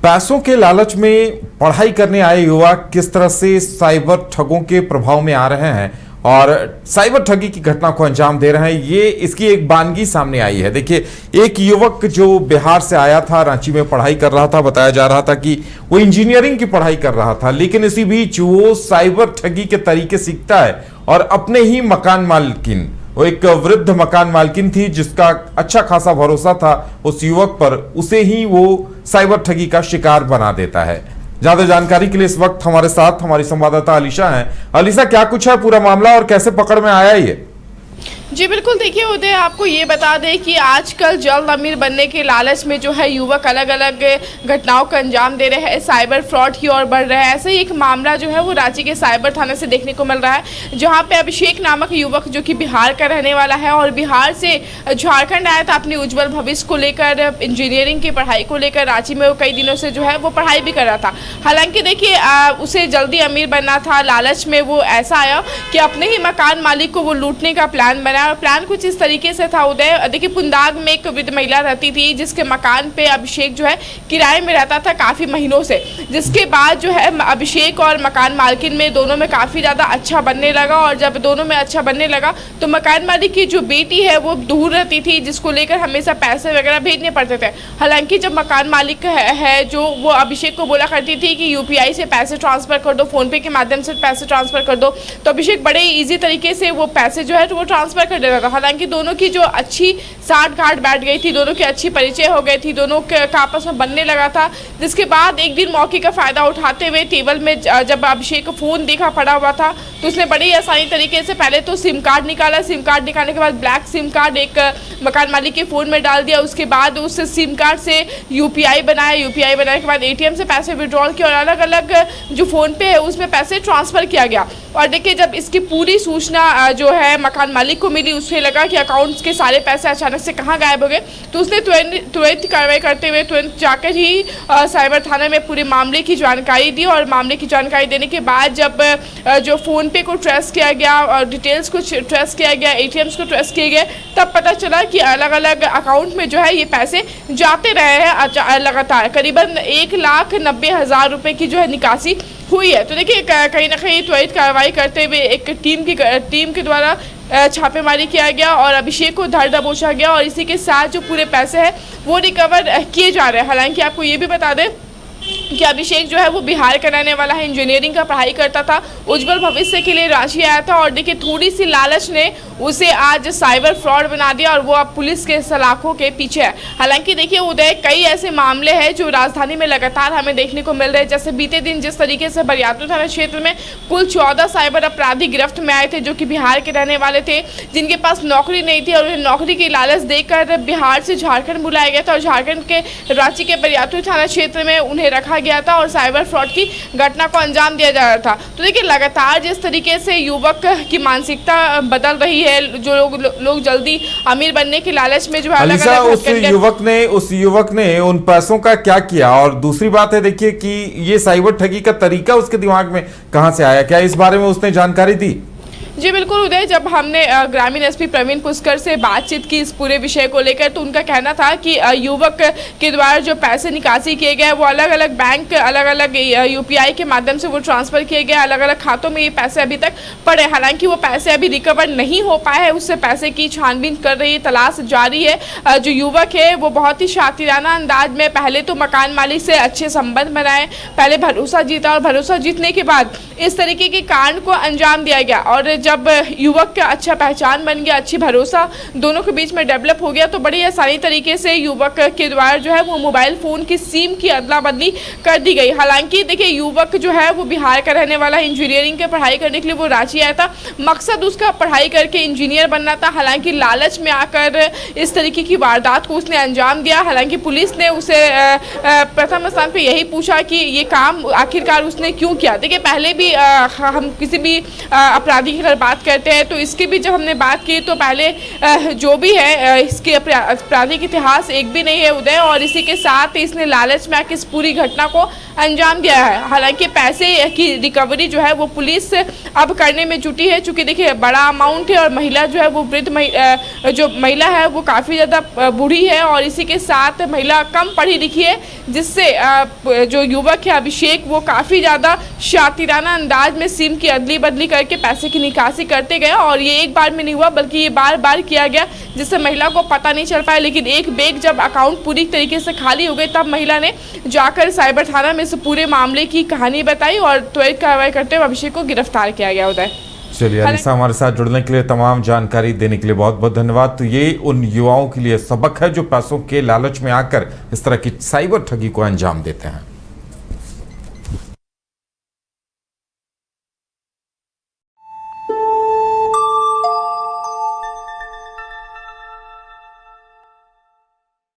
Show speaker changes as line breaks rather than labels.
पैसों के लालच में पढ़ाई करने आए युवा किस तरह से साइबर ठगों के प्रभाव में आ रहे हैं और साइबर ठगी की घटना को अंजाम दे रहे हैं, ये इसकी एक बानगी सामने आई है। देखिए, एक युवक जो बिहार से आया था, रांची में पढ़ाई कर रहा था, बताया जा रहा था कि वो इंजीनियरिंग की पढ़ाई कर रहा था, लेकिन इसी बीच वो साइबर ठगी के तरीके सीखता है और अपने ही मकान मालकिन, वो एक वृद्ध मकान मालकिन थी जिसका अच्छा खासा भरोसा था उस युवक पर, उसे ही वो साइबर ठगी का शिकार बना देता है। ज्यादा जानकारी के लिए इस वक्त हमारे साथ हमारी संवाददाता अलीशा हैं। अलीशा, क्या कुछ है पूरा मामला और कैसे पकड़ में आया ये?
जी बिल्कुल, देखिए उदय, आपको ये बता दें कि आजकल जल्द अमीर बनने के लालच में जो है युवक अलग अलग घटनाओं का अंजाम दे रहे हैं, साइबर फ्रॉड की ओर बढ़ रहा है। ऐसे ही एक मामला जो है वो रांची के साइबर थाने से देखने को मिल रहा है, जहां पे अभिषेक नामक युवक जो कि बिहार का रहने वाला है और बिहार से झारखंड आया था अपने उज्जवल भविष्य को लेकर, इंजीनियरिंग की पढ़ाई को लेकर। रांची में वो कई दिनों से जो है वो पढ़ाई भी कर रहा था। हालांकि देखिए उसे जल्दी अमीर बनना था, लालच में वो ऐसा आया कि अपने ही मकान मालिक को वो लूटने का प्लान बनाया। प्लान कुछ इस तरीके से था उदय, देखिए पुंदाग में एक वृद्ध महिला रहती थी जिसके मकान पे अभिषेक जो है किराए में रहता था काफ़ी महीनों से, जिसके बाद जो है अभिषेक और मकान मालकिन में दोनों में काफ़ी ज़्यादा अच्छा बनने लगा। और जब दोनों में अच्छा बनने लगा तो मकान मालिक की जो बेटी है वो दूर रहती थी, जिसको लेकर हमेशा पैसे वगैरह भेजने पड़ते थे। हालांकि जब मकान मालिक है जो वो अभिषेक को बोला करती थी कि यूपीआई से पैसे ट्रांसफ़र कर दो, फ़ोनपे के माध्यम से पैसे ट्रांसफ़र कर दो, तो अभिषेक बड़े ईजी तरीके से वो पैसे जो है वो ट्रांसफ़र कर देता था। हालांकि दोनों की जो अच्छी साठ गांठ बैठ गई थी, दोनों की अच्छी परिचय हो गई थी, दोनों का आपस में बनने लगा था। जिसके बाद एक दिन मौके का फ़ायदा उठाते हुए टेबल में जब अभिषेक को फ़ोन देखा पड़ा हुआ था तो उसने बड़ी आसानी तरीके से पहले तो सिम कार्ड निकाला। सिम कार्ड निकालने के बाद ब्लैक सिम कार्ड एक मकान मालिक के फ़ोन में डाल दिया। उसके बाद उस सिम कार्ड से यूपीआई बनाया। यूपीआई बनाने के बाद एटीएम से पैसे विड्रॉल किए और अलग अलग जो फ़ोन पे है उसमें पैसे ट्रांसफ़र किया गया। और देखिए, जब इसकी पूरी सूचना जो है मकान मालिक को मिली, उसे लगा कि अकाउंट्स के सारे पैसे अचानक से कहाँ गायब हो गए, तो उसने तुरंत कार्रवाई करते हुए तुरंत जाकर ही साइबर थाने में पूरे मामले की जानकारी दी। और मामले की जानकारी देने के बाद जब जो फ़ोनपे को ट्रेस किया गया और डिटेल्स को ट्रेस किया गया, एटीएम्स को ट्रेस किए गए, तब पता चला कि अलग अलग अकाउंट में जो है ये पैसे जाते रहे हैं लगातार। करीबन 1,90,000 रुपये की जो है निकासी हुई है। तो देखिए, कहीं ना कहीं त्वरित कार्रवाई करते हुए एक टीम के द्वारा छापेमारी किया गया और अभिषेक को धर दबोचा गया और इसी के साथ जो पूरे पैसे हैं वो रिकवर किए जा रहे हैं। हालांकि आपको ये भी बता दें कि अभिषेक जो है वो बिहार का रहने वाला है, इंजीनियरिंग का पढ़ाई करता था, उज्जवल भविष्य के लिए रांची आया था और देखिए थोड़ी सी लालच ने उसे आज साइबर फ्रॉड बना दिया और वो अब पुलिस के सलाखों के पीछे है। हालांकि देखिए उदय, कई ऐसे मामले हैं जो राजधानी में लगातार हमें देखने को मिल रहे हैं। जैसे बीते दिन जिस तरीके से बरियातू थाना क्षेत्र में कुल 14 साइबर अपराधी गिरफ्त में आए थे जो कि बिहार के रहने वाले थे, जिनके पास नौकरी नहीं थी और उन्हें नौकरी की लालच देकर बिहार से झारखंड बुलाया गया था और झारखंड के रांची के बरियातू थाना क्षेत्र में उन्हें रखा गया था और साइबर फ्रॉड की घटना को अंजाम दिया जा रहा था। तो देखिए, लगातार जिस तरीके से युवक की मानसिकता बदल रही है, जो लोग जल्दी अमीर बनने के लालच में जो है
उस युवक ने उन पैसों का क्या किया? और दूसरी बात है, देखिए कि ये साइबर ठगी का तरीका उसके दिमाग में कहां से आया, क्या इस बारे में उसने जानकारी दी?
जी बिल्कुल उदय, जब हमने ग्रामीण एसपी प्रवीण पुष्कर से बातचीत की इस पूरे विषय को लेकर तो उनका कहना था कि युवक के द्वारा जो पैसे निकासी किए गए वो अलग अलग बैंक, अलग अलग यूपीआई के माध्यम से वो ट्रांसफ़र किए गए, अलग अलग खातों में ये पैसे अभी तक पड़े। हालांकि वो पैसे अभी रिकवर नहीं हो पाए हैं, उससे पैसे की छानबीन कर रही है, तलाश जारी है। जो युवक है वो बहुत ही शातिराना अंदाज में पहले तो मकान मालिक से अच्छे संबंध बनाए, पहले भरोसा जीता और भरोसा जीतने के बाद इस तरीके के कांड को अंजाम दिया गया। और जब युवक का अच्छा पहचान बन गया, अच्छी भरोसा दोनों के बीच में डेवलप हो गया, तो बड़ी आसानी तरीके से युवक के द्वारा जो है वो मोबाइल फ़ोन की सिम की अदला बदली कर दी गई। हालांकि देखिए, युवक जो है वो बिहार का रहने वाला है, इंजीनियरिंग की पढ़ाई करने के लिए वो रांची आया था, मकसद उसका पढ़ाई करके इंजीनियर बनना था। हालांकि लालच में आकर इस तरीके की वारदात को उसने अंजाम दिया। हालांकि पुलिस ने उसे प्रथम स्थान पर यही पूछा कि ये काम आखिरकार उसने क्यों किया। देखिए, पहले भी हम किसी भी अपराधी के पर बात करते हैं। तो इसकी भी जब हमने बात की तो पहले जो भी है इसके आपराधिक इतिहास एक भी नहीं है उदय, और इसी के साथ इसने लालच में आकर इस पूरी घटना को अंजाम दिया है। हालांकि पैसे की रिकवरी जो है वो पुलिस अब करने में जुटी है, चूँकि देखिए बड़ा अमाउंट है और महिला जो है वो वृद्ध जो महिला है वो काफ़ी ज़्यादा बूढ़ी है और इसी के साथ महिला कम पढ़ी लिखी है, जिससे जो युवक है अभिषेक वो काफ़ी ज़्यादा शातिराना अंदाज में सिम की अदली बदली करके पैसे की निकासी करते गए और ये एक बार में नहीं हुआ बल्कि ये बार बार किया गया, जिससे महिला को पता नहीं चल पाया। लेकिन एक बेग जब अकाउंट पूरी तरीके से खाली हो गई तब महिला ने जाकर साइबर थाना में इस पूरे मामले की कहानी बताई और त्वरित कार्रवाई करते हुए अभिषेक को गिरफ्तार किया गया। उदय,
चलिए अनिसा, हमारे साथ जुड़ने के लिए, तमाम जानकारी देने के लिए बहुत बहुत धन्यवाद। तो ये उन युवाओं के लिए सबक है जो पैसों के लालच में आकर इस तरह की साइबर ठगी को अंजाम देते हैं।